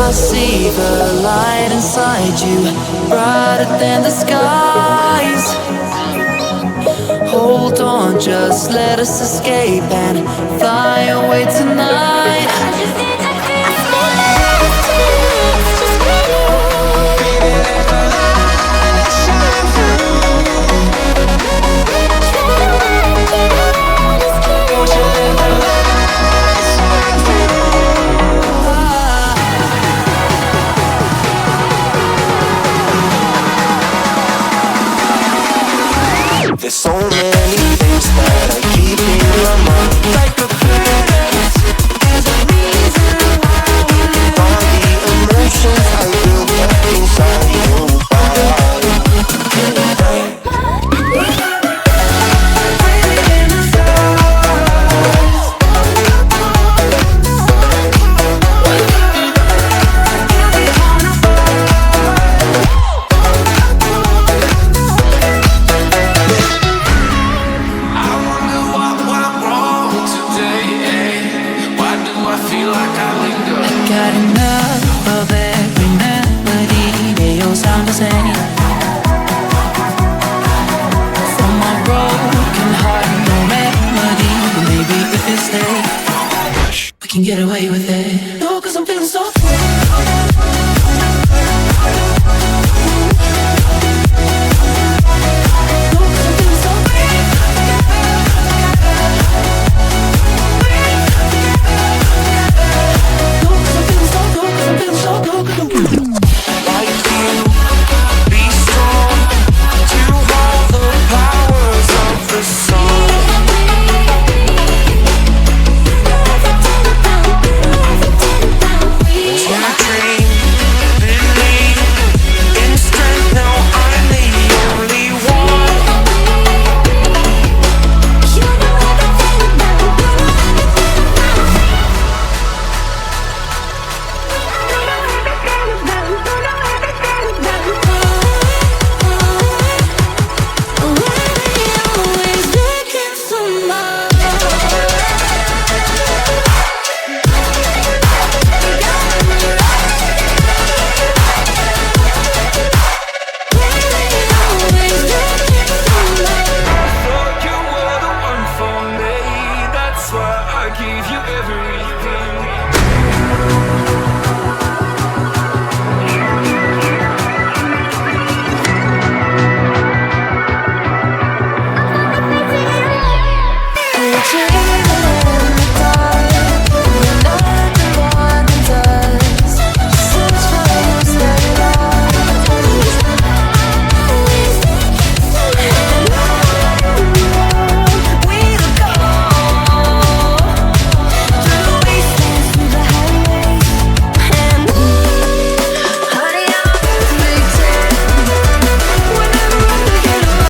I see the light inside you, brighter than the skies. Hold on, just let us escape and fly away tonight. There's so many things that I keep in my mind, like a past. There's a reason why we live. All the emotions I built up inside your body. Got enough of every melody, they all sound the same. From my broken heart, no remedy, but maybe if it stays, we can get away with it. No, 'cause I'm feeling so